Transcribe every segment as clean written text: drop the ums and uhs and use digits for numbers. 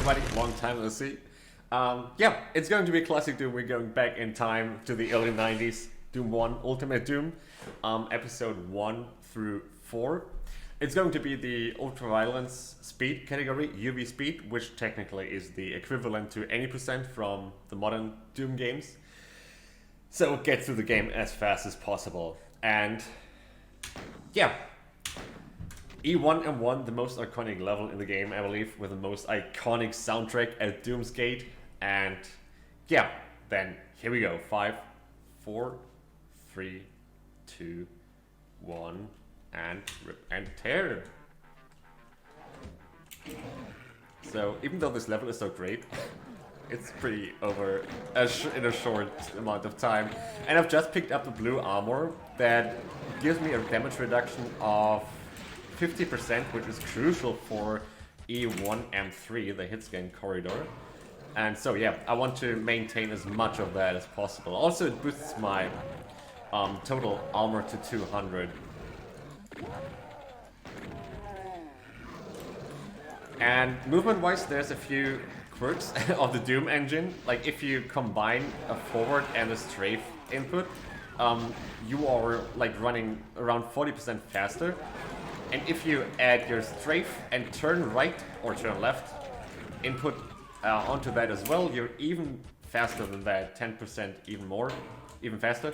everybody, long time no see. Yeah, it's going to be classic Doom. We're going back in time to the early 90s. Doom 1, Ultimate Doom, episode 1 through 4. It's going to be the ultraviolence speed category, UV speed, which technically is the equivalent to any percent from the modern Doom games. So get through the game as fast as possible. And yeah, E1M1, the most iconic level in the game, I believe, with the most iconic soundtrack at Doom's Gate. And yeah, then here we go. 5, 4, 3, 2, 1, and rip and tear. So even though this level is so great, it's pretty over in a short amount of time. And I've just picked up the blue armor that gives me a damage reduction of 50%, which is crucial for E1M3, the hitscan corridor. And so yeah, I want to maintain as much of that as possible. Also, it boosts my total armor to 200. And movement-wise, there's a few quirks of the Doom engine. Like if you combine a forward and a strafe input, you are like running around 40% faster. And if you add your strafe and turn right or turn left input onto that as well, you're even faster than that, 10% even faster.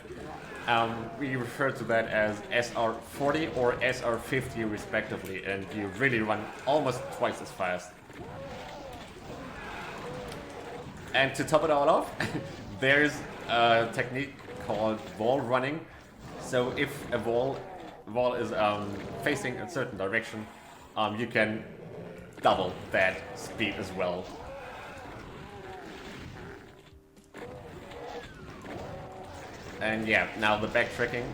We refer to that as SR40 or SR50 respectively, and you really run almost twice as fast. And to top it all off, there's a technique called wall running. So if a wall is facing a certain direction, you can double that speed as well. And yeah, now the backtracking.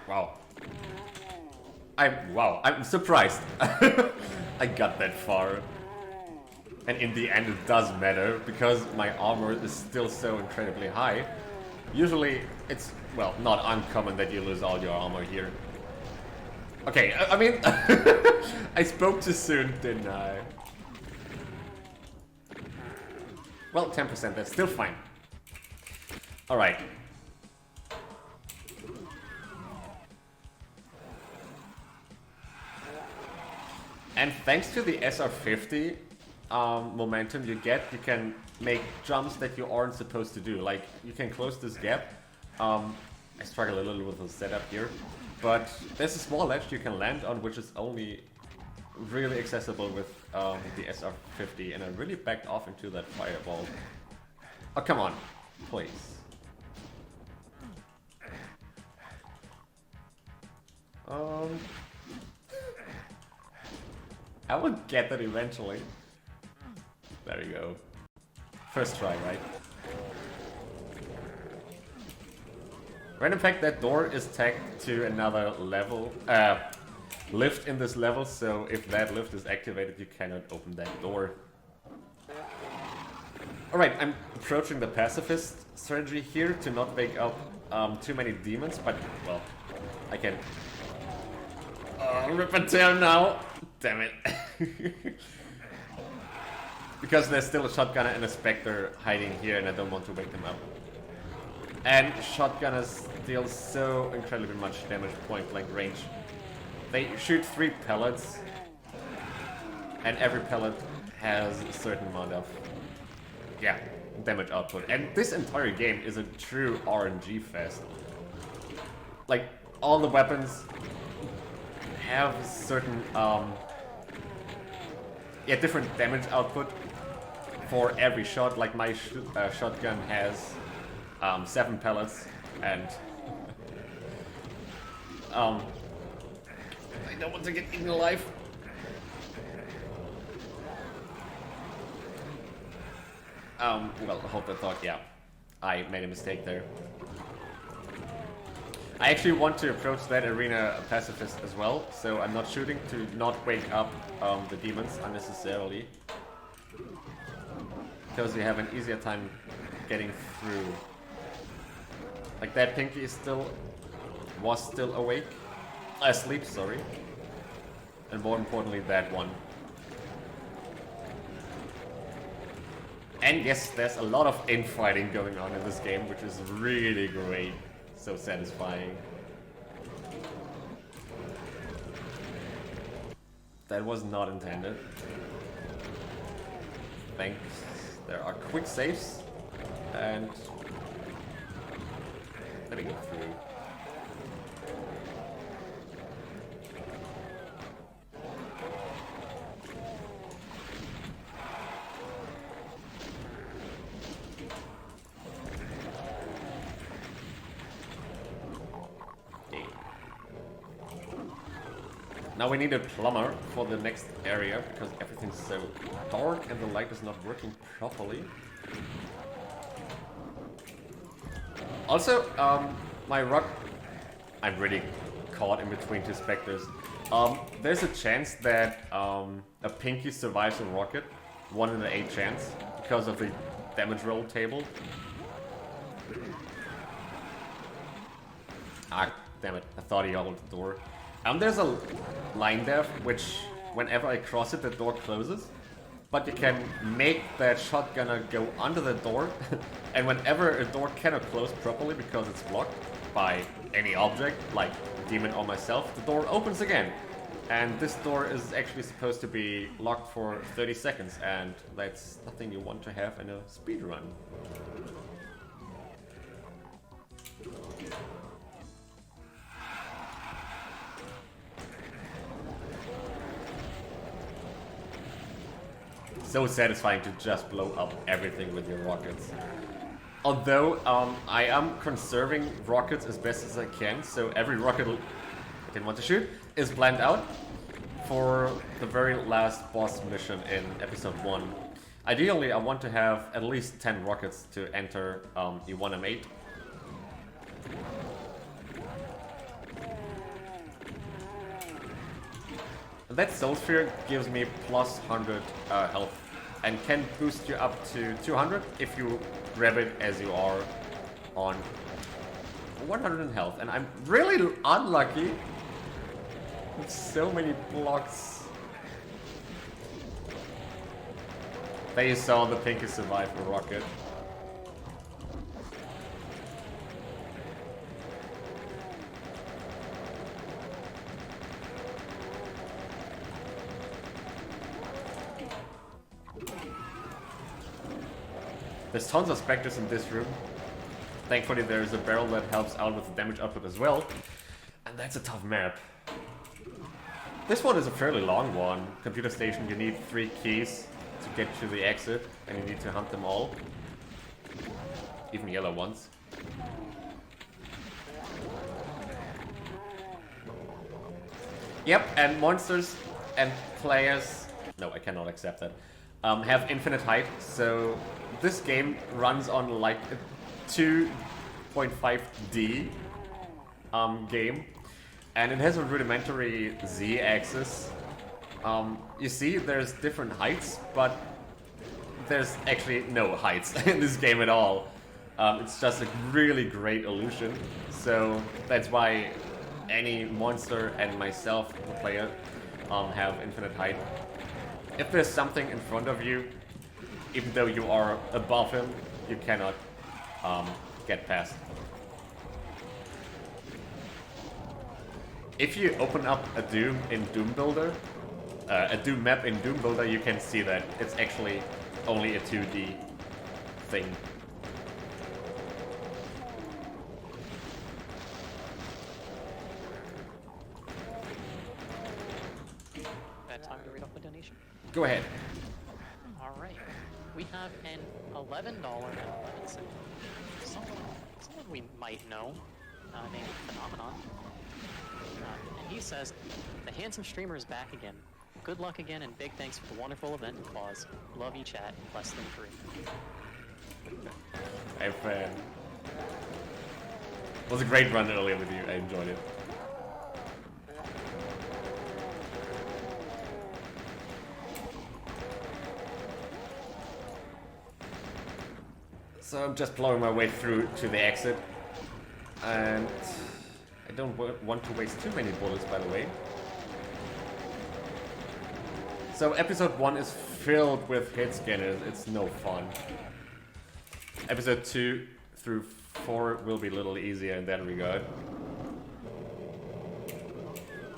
Wow, I'm surprised. I got that far. And in the end it does matter, because my armor is still so incredibly high. Usually it's, well, not uncommon that you lose all your armor here. Okay, I mean, I spoke too soon, didn't I? Well, 10%, that's still fine. Alright. And thanks to the SR50 momentum you get, you can make jumps that you aren't supposed to do. Like, you can close this gap. I struggle a little with the setup here, but there's a small ledge you can land on, which is only really accessible with the SR50, and I really backed off into that fireball. Oh, come on, please. I will get that eventually. There you go. First try, right? Random fact, that door is tagged to another level, lift in this level, so if that lift is activated, you cannot open that door. Alright, I'm approaching the pacifist strategy here to not wake up too many demons, but, well, I can rip and tear now. Damn it. Because there's still a shotgunner and a specter hiding here, and I don't want to wake them up. And shotgunners deal so incredibly much damage point blank range. They shoot 3 pellets, and every pellet has a certain amount of, yeah, damage output. And this entire game is a true RNG fest. Like, all the weapons have certain, different damage output for every shot. Like my shotgun has 7 pellets, and I don't want to get eaten alive. Well, hold that thought, yeah. I made a mistake there. I actually want to approach that arena pacifist as well, so I'm not shooting to not wake up the demons unnecessarily. Because you have an easier time getting through. Like that pinky was still awake. Asleep, sorry. And more importantly, that one And yes, there's a lot of infighting going on in this game, which is really great. So satisfying. That was not intended. Thanks. There are quick saves. And let me go through. Now we need a plumber for the next area because everything's so dark and the light is not working properly. Also, my rock... I'm really caught in between two specters. There's a chance that a pinky survives a rocket. 1 in 8 chance because of the damage roll table. Ah, damn it. I thought he held the door. There's a line there, which whenever I cross it, the door closes. But you can make that shotgunner go under the door, and whenever a door cannot close properly because it's blocked by any object, like demon or myself, the door opens again. And this door is actually supposed to be locked for 30 seconds, and that's nothing you want to have in a speedrun. So satisfying to just blow up everything with your rockets. Although I am conserving rockets as best as I can, so every rocket I didn't want to shoot is planned out for the very last boss mission in episode 1. Ideally, I want to have at least 10 rockets to enter E1M8. That Soul Sphere gives me plus 100 health and can boost you up to 200 if you grab it as you are on 100 in health. And I'm really unlucky with so many blocks. There you saw the pinky survive the rocket. There's tons of specters in this room. Thankfully there's a barrel that helps out with the damage output as well. And that's a tough map. This one is a fairly long one. Computer station, you need 3 keys to get to the exit, and you need to hunt them all. Even yellow ones. Yep, and monsters and players... No, I cannot accept that. Have infinite height, so this game runs on like a 2.5D game, and it has a rudimentary Z-axis. You see, there's different heights, but there's actually no heights in this game at all. It's just a really great illusion, so that's why any monster and myself, the player, have infinite height. If there's something in front of you, even though you are above him, you cannot get past. If you open up a Doom in Doom Builder, a Doom map in Doom Builder, you can see that it's actually only a 2D thing. Time to read off the donation. Go ahead. Alright. We have an $11.11. Someone we might know, named Phenomenon. And he says, the handsome streamer is back again. Good luck again, and big thanks for the wonderful event and clause. Love you, chat. Less than 3. Hey, fan. It was a great run earlier with you. I enjoyed it. So I'm just blowing my way through to the exit, and I don't want to waste too many bullets, by the way. So episode 1 is filled with hit scanners, it's no fun. Episode 2 through 4 will be a little easier in that regard.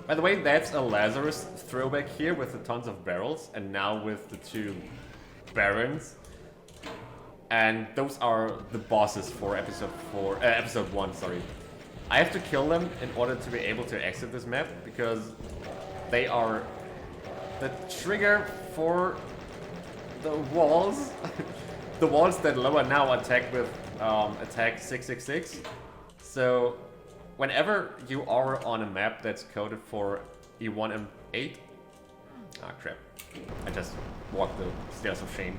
By the way, that's a Lazarus throwback here with the tons of barrels, and now with the 2 barons. And those are the bosses for episode 1, sorry. I have to kill them in order to be able to exit this map, because they are the trigger for the walls. The walls that lower now attack with attack 666. So whenever you are on a map that's coded for E1 and 8, ah crap, I just walked the stairs of shame.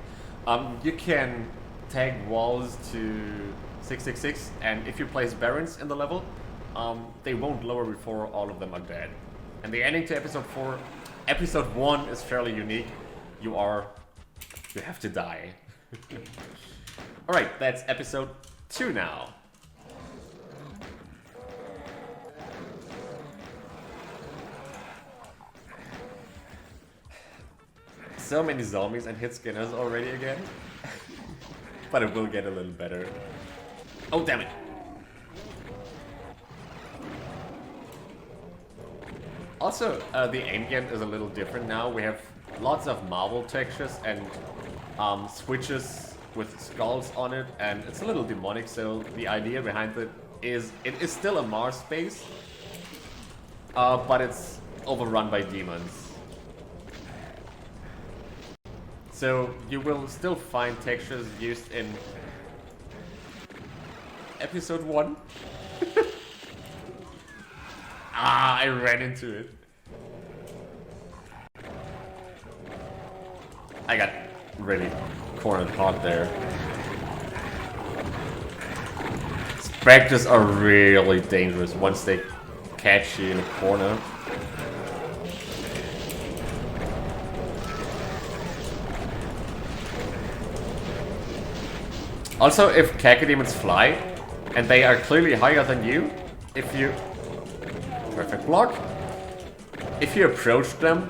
You can tag walls to 666, and if you place barons in the level, they won't lower before all of them are dead. And the ending to episode 4, episode 1 is fairly unique. You have to die. Alright, that's episode 2 now. So many zombies and hit skinners already again. But it will get a little better. Oh, damn it. Also, the ambient is a little different now. We have lots of marble textures and switches with skulls on it, and it's a little demonic, so the idea behind it is still a Mars space, but it's overrun by demons. So you will still find textures used in episode 1. Ah, I ran into it. I got really cornered hard there. Spectres are really dangerous once they catch you in a corner. Also, if cacodemons fly, and they are clearly higher than you, if you... Perfect block. If you approach them,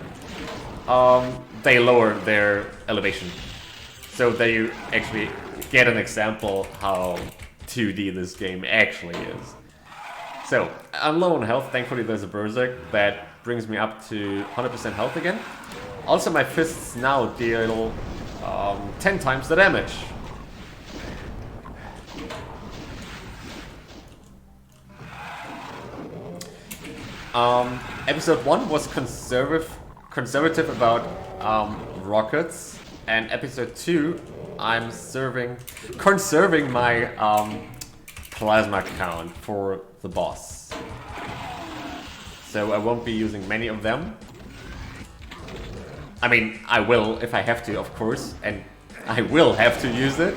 they lower their elevation. So there you actually get an example how 2D this game actually is. So, I'm low on health. Thankfully there's a Berserk that brings me up to 100% health again. Also, my fists now deal 10 times the damage. Episode 1 was conservative about rockets, and episode 2 I'm conserving my plasma count for the boss. So I won't be using many of them. I mean, I will if I have to, of course, and I will have to use it.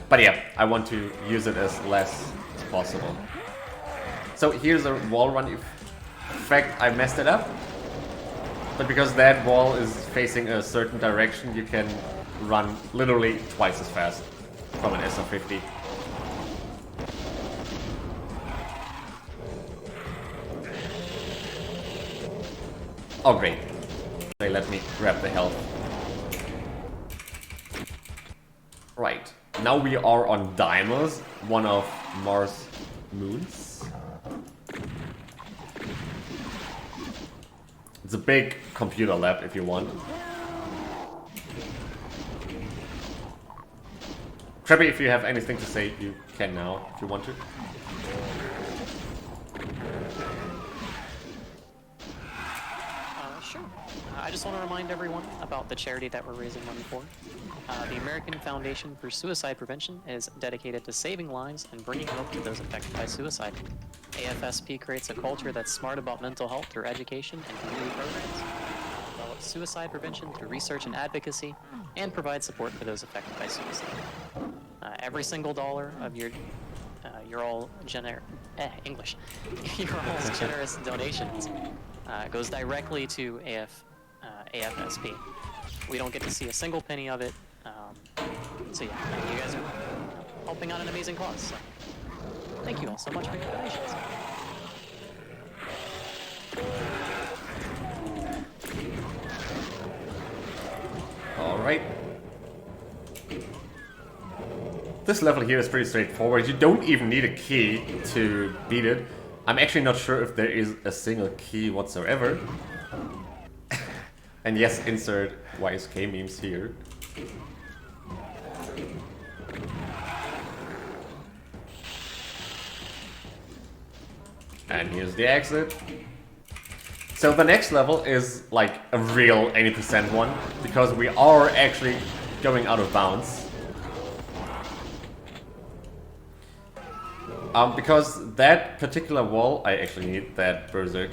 But yeah, I want to use it as less as possible. So here's a wall run. In fact, I messed it up. But because that wall is facing a certain direction, you can run literally twice as fast from an SR50. Oh great. They let me grab the health. Right. Now we are on Deimos, one of Mars' moons. It's a big computer lab if you want. Trebby, if you have anything to say, you can now, if you want to. Sure. I just want to remind everyone about the charity that we're raising money for. The American Foundation for Suicide Prevention is dedicated to saving lives and bringing hope to those affected by suicide. AFSP creates a culture that's smart about mental health through education and community programs, develops suicide prevention through research and advocacy, and provides support for those affected by suicide. Every single dollar of your all's generous donations goes directly to AFSP. We don't get to see a single penny of it. So yeah, you guys are helping out an amazing cause. So thank you all so much for your donations. this level here is pretty straightforward. You don't even need a key to beat it. I'm actually not sure if there is a single key whatsoever. And yes, insert YSK memes here. And here's the exit. So the next level is like a real 80% one, because we are actually going out of bounds. Because that particular wall, I actually need that berserk.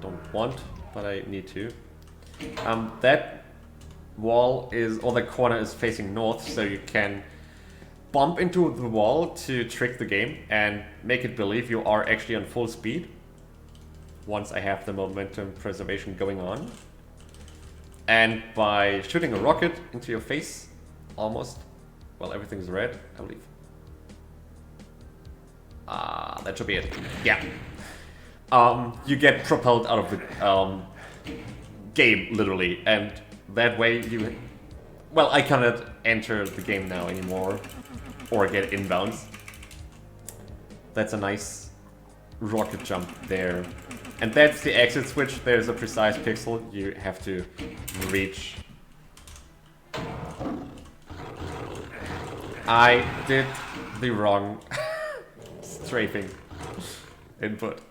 Don't want, but I need to. That wall is, or the corner is facing north, so you can bump into the wall to trick the game and make it believe you are actually on full speed. Once I have the momentum preservation going on. And by shooting a rocket into your face, almost, well, everything's red, I believe. That should be it. Yeah. You get propelled out of the game, literally, and that way you... Well, I cannot enter the game now anymore, or get inbounds. That's a nice rocket jump there. And that's the exit switch. There's a precise pixel you have to reach. I did the wrong strafing input.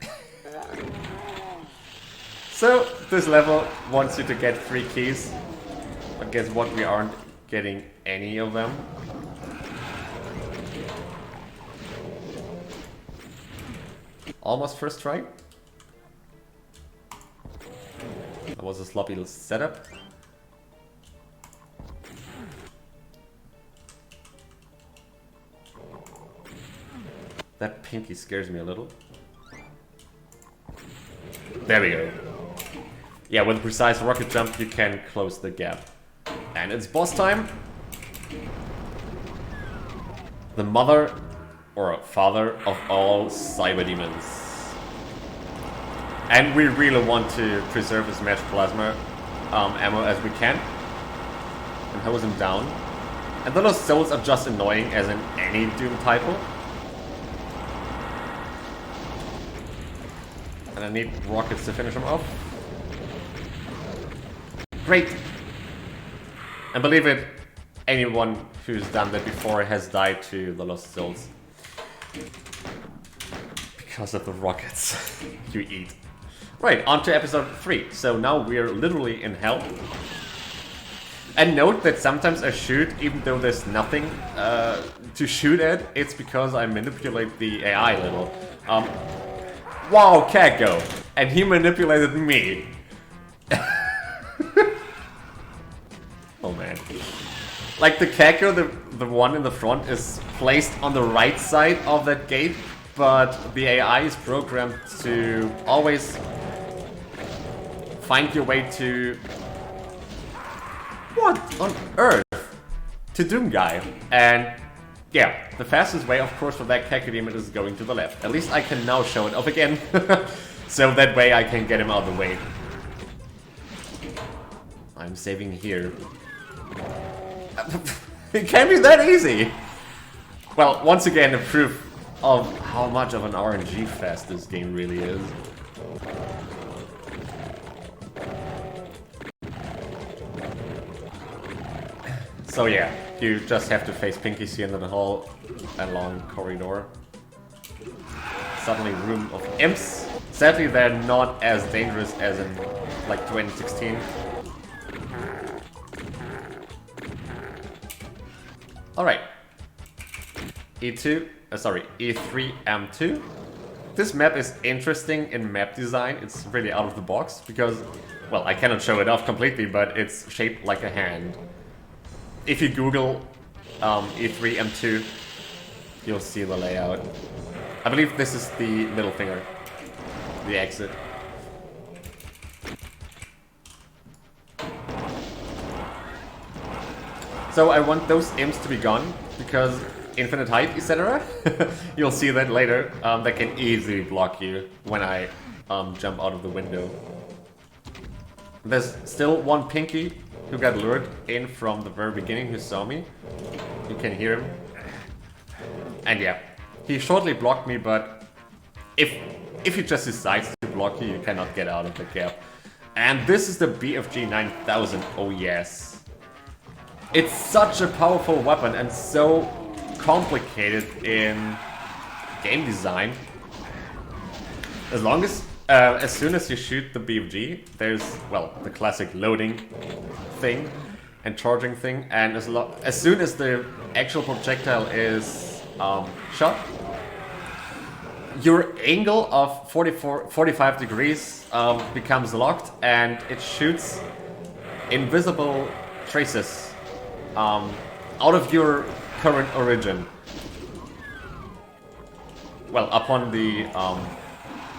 So this level wants you to get 3 keys, but guess what, we aren't getting any of them. Almost first try. That was a sloppy little setup. That pinky scares me a little. There we go. Yeah, with a precise rocket jump you can close the gap. And it's boss time. The mother or father of all cyber demons. And we really want to preserve as much plasma ammo as we can. And hose him down. And those souls are just annoying as in any Doom title. And I need rockets to finish him off. Great! And believe it, anyone who's done that before has died to the Lost Souls. Because of the rockets you eat. Right, on to episode 3. So now we're literally in hell. And note that sometimes I shoot, even though there's nothing to shoot at, it's because I manipulate the AI a little. Wow, Kako! And he manipulated me. Oh man. Like the Kako, the one in the front, is placed on the right side of that gate, but the AI is programmed to always find your way to... What on earth? To Doom Guy. And yeah, the fastest way, of course, for that Kako demon is going to the left. At least I can now show it off again. So that way I can get him out of the way. I'm saving here. It can't be that easy! Well, once again, a proof of how much of an RNG fest this game really is. So yeah, you just have to face Pinky here in the hall and long corridor. Suddenly room of imps. Sadly, they're not as dangerous as in like 2016. Alright. E3M2. This map is interesting in map design. It's really out of the box because, well, I cannot show it off completely, but it's shaped like a hand. If you Google E3M2, you'll see the layout. I believe this is the middle finger, the exit. So I want those imps to be gone, because infinite height, etc. You'll see that later. They can easily block you when I jump out of the window. There's still one Pinky who got lured in from the very beginning, who saw me. You can hear him. And yeah, he shortly blocked me, but if he just decides to block you, you cannot get out of the gap. And this is the BFG 9000, oh yes. It's such a powerful weapon and so complicated in game design. As soon as you shoot the BFG, there's, well, the classic loading thing and charging thing, and as soon as the actual projectile is shot, your angle of 45 degrees becomes locked, and it shoots invisible traces out of your current origin. Well, upon the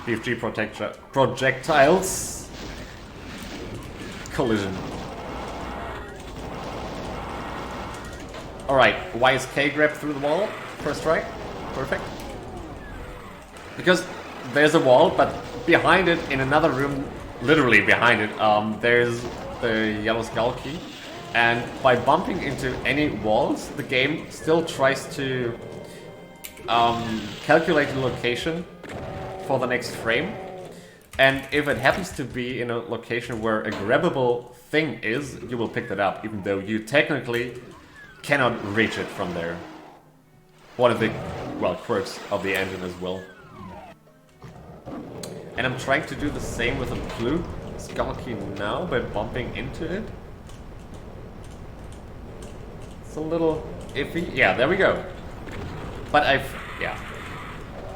BFG projectiles collision. Alright, YSK grab through the wall, first try, perfect. Because there's a wall, but behind it, in another room, literally behind it, there's the yellow skull key. And by bumping into any walls, the game still tries to calculate the location for the next frame. And if it happens to be in a location where a grabbable thing is, you will pick that up, even though you technically cannot reach it from there. One of the, well, quirks of the engine as well. And I'm trying to do the same with a blue skull key now by bumping into it. It's a little iffy. Yeah, there we go. But yeah,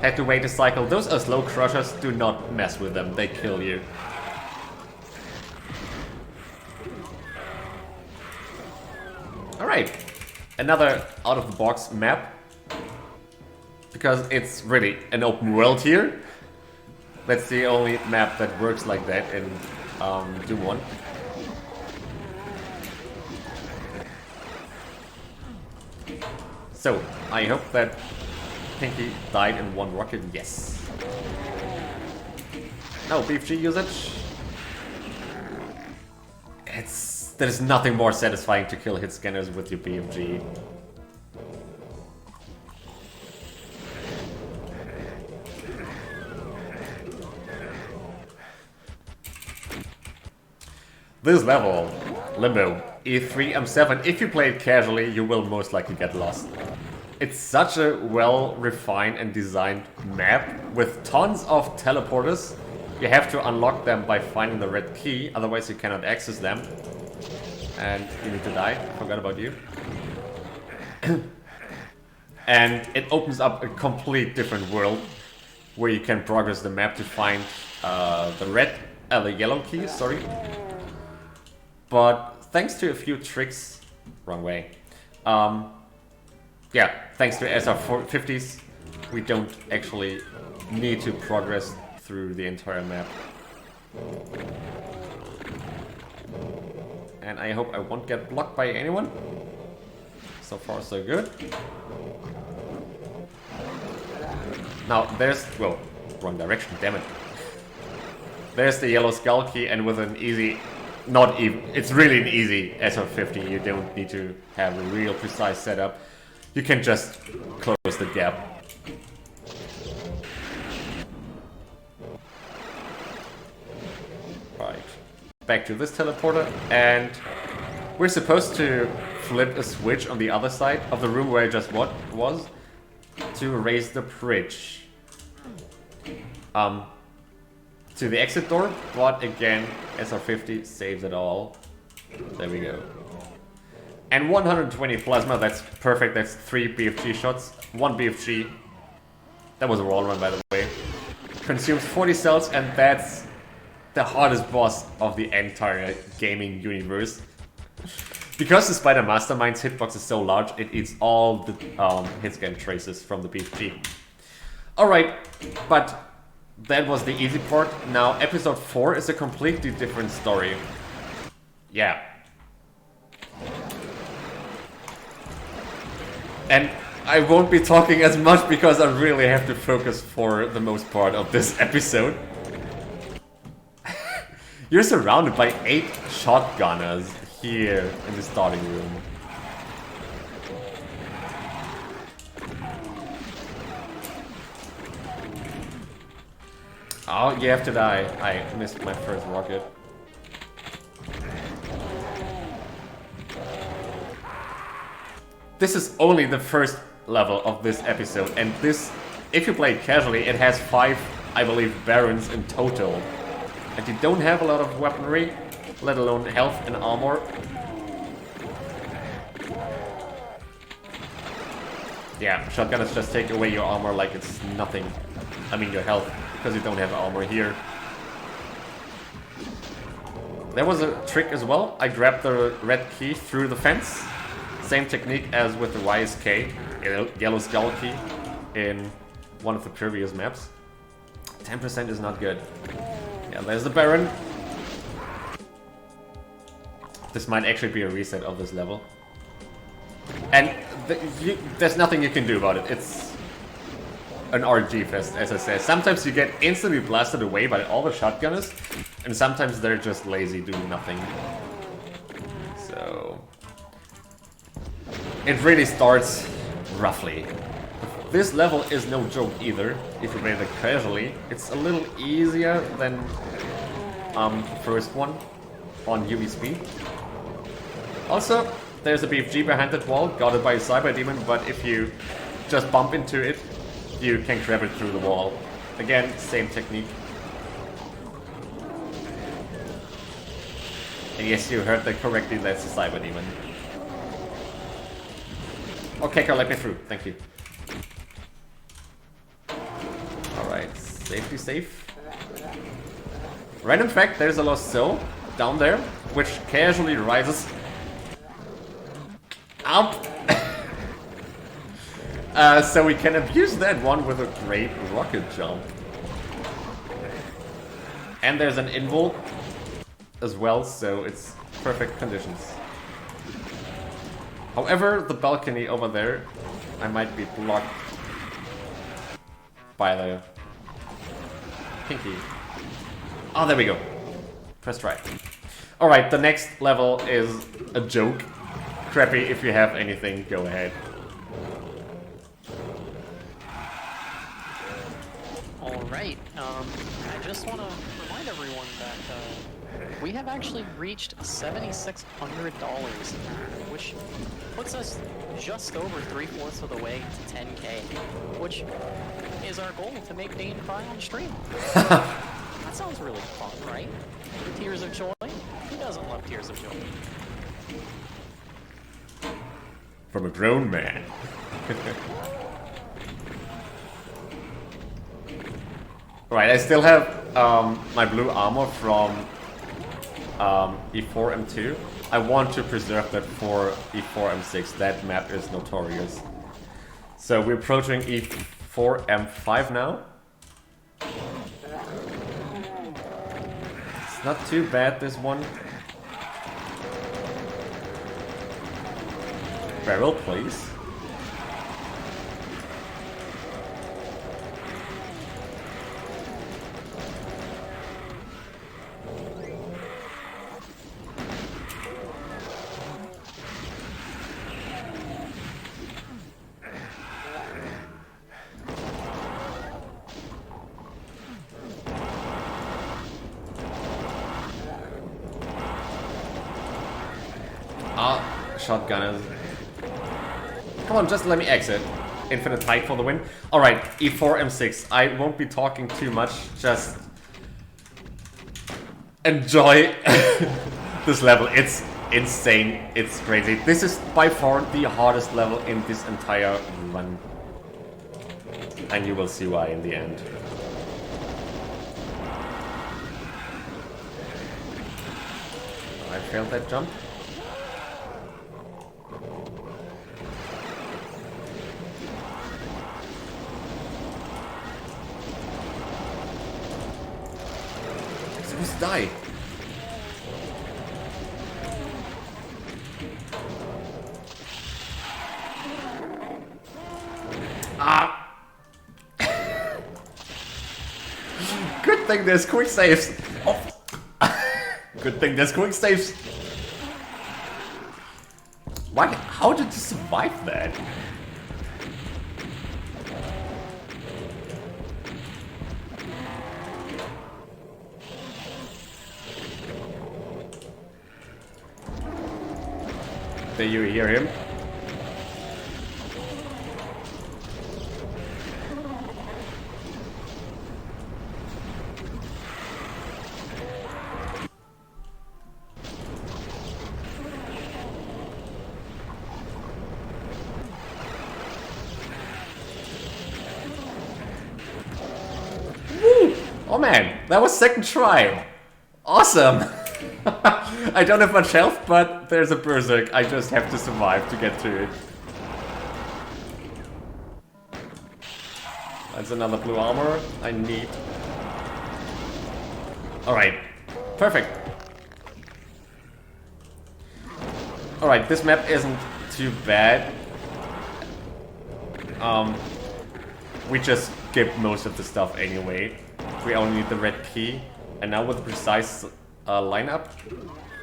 had to wait a cycle. Those are slow crushers, do not mess with them, they kill you. Alright, another out-of-the-box map. Because it's really an open world here. That's the only map that works like that in Doom 1. So, I hope that Pinky died in one rocket. Yes. No BFG usage. There's nothing more satisfying to kill hit scanners with your BFG. This level, Limbo, E3, M7, if you play it casually, you will most likely get lost. It's such a well-refined and designed map with tons of teleporters. You have to unlock them by finding the red key, otherwise you cannot access them. And you need to die, forgot about you. And it opens up a complete different world where you can progress the map to find the yellow key, sorry. But thanks to a few tricks, wrong way. Yeah, thanks to SR50s, we don't actually need to progress through the entire map. And I hope I won't get blocked by anyone. So far, so good. Now, there's... Whoa, wrong direction, damn it. There's the yellow skull key, and with an easy... Not even... It's really an easy SR50. You don't need to have a real precise setup. You can just close the gap. Right. Back to this teleporter, and we're supposed to flip a switch on the other side of the room where I just was to raise the bridge to the exit door, but again, SR50 saves it all. There we go. And 120 plasma, that's perfect, that's 3 BFG shots, 1 BFG. That was a wall run, by the way. Consumes 40 cells, and that's the hardest boss of the entire gaming universe. Because the Spider Mastermind's hitbox is so large, it eats all the hit scan traces from the BFG. Alright, but that was the easy part. Now, episode 4 is a completely different story. Yeah. And I won't be talking as much because I really have to focus for the most part of this episode. You're surrounded by 8 shotgunners here in the starting room. Oh, you have to die. I missed my first rocket. This is only the first level of this episode, and this, if you play it casually, it has 5, I believe, barons in total. And you don't have a lot of weaponry, let alone health and armor. Yeah, shotgunners just take away your armor like it's nothing. I mean your health, because you don't have armor here. There was a trick as well. I grabbed the red key through the fence. Same technique as with the YSK, yellow skull key, in one of the previous maps. 10% is not good. Yeah, there's the Baron. This might actually be a reset of this level. And there's nothing you can do about it. It's an RG fest, as I said. Sometimes you get instantly blasted away by all the shotgunners, and sometimes they're just lazy, doing nothing. So it really starts roughly. This level is no joke either, if you play it casually. It's a little easier than first one on UV speed. Also, there's a BFG behind that wall, guarded by a Cyber Demon, but if you just bump into it, you can grab it through the wall. Again, same technique. And yes, you heard that correctly, that's a Cyber Demon. Okay, Carl, let me through, thank you. Alright, safety safe. Random fact, there's a lost soul down there, which casually rises up. So we can abuse that one with a great rocket jump. And there's an invul as well, so it's perfect conditions. However, the balcony over there, I might be blocked by the pinky. Oh, there we go. Press try. Alright, the next level is a joke. Crappy, if you have anything, go ahead. Alright, I just want to remind everyone that we have actually reached $7,600, which puts us just over 3/4 of the way to 10K, which is our goal to make Dane cry on stream. That sounds really fun, right? Tears of joy? Who doesn't love tears of joy? From a grown man. Right, I still have my blue armor from E4M2. I want to preserve that for E4M6. That map is notorious. So we're approaching E4M5 now. It's not too bad, this one. Barrel, please. Shotgunners. Come on, just let me exit. Infinite height for the win. Alright, E4M6. I won't be talking too much, just enjoy this level. It's insane, it's crazy. This is by far the hardest level in this entire run. And you will see why in the end. I failed that jump. Die. Ah. Good thing there's quick saves. Oh. Good thing there's quick saves. What? How did you survive that? There you hear him. Oh man, that was second try. Awesome. I don't have much health, but there's a berserk. I just have to survive to get to it. That's another blue armor I need. Alright, perfect. Alright, this map isn't too bad. We just skip most of the stuff anyway. We only need the red key. And now with the precise lineup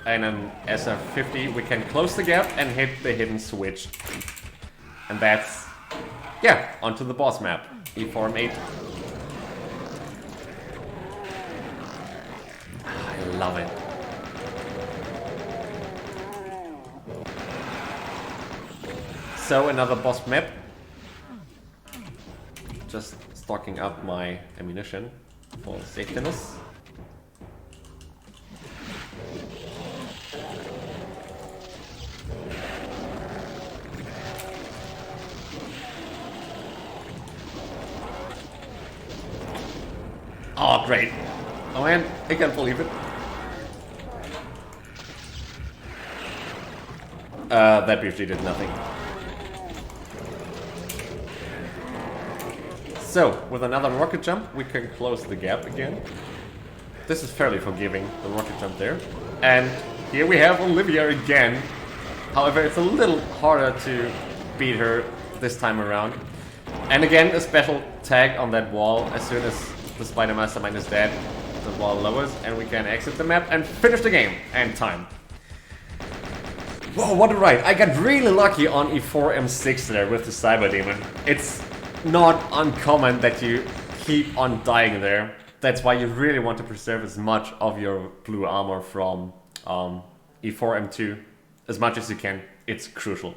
and an SR50, we can close the gap and hit the hidden switch. And that's, yeah, onto the boss map, E4M8. I love it. So another boss map. Just stocking up my ammunition for safetiness. Oh, great. Oh man, I can't believe it. That usually did nothing. So, with another rocket jump, we can close the gap again. This is fairly forgiving, the rocket jump there. And here we have Olivia again. However, it's a little harder to beat her this time around. And again, a special tag on that wall. As soon as the Spider Mastermind is dead, the wall lowers and we can exit the map and finish the game. And time. Whoa, what a ride. I got really lucky on E4M6 there with the Cyber Demon. It's not uncommon that you keep on dying there. That's why you really want to preserve as much of your blue armor from E4M2 as much as you can. It's crucial.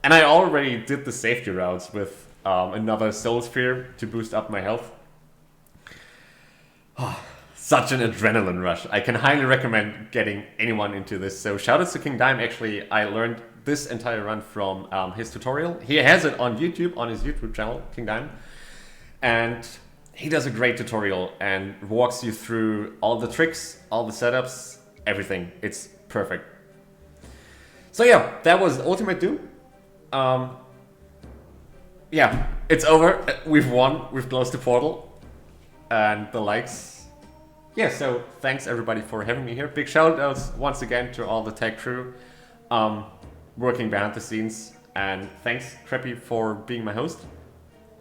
And I already did the safety routes with another Soul Sphere to boost up my health. Such an adrenaline rush. I can highly recommend getting anyone into this. So shoutouts to King Dime. Actually, I learned this entire run from his tutorial. He has it on YouTube, on his YouTube channel, King Dime. And he does a great tutorial and walks you through all the tricks, all the setups, everything. It's perfect. So yeah, that was Ultimate Doom. Yeah, it's over. We've won. We've closed the portal. And the likes. Yeah, so thanks everybody for having me here. Big shout outs once again to all the tech crew working behind the scenes. And thanks, Creppy, for being my host.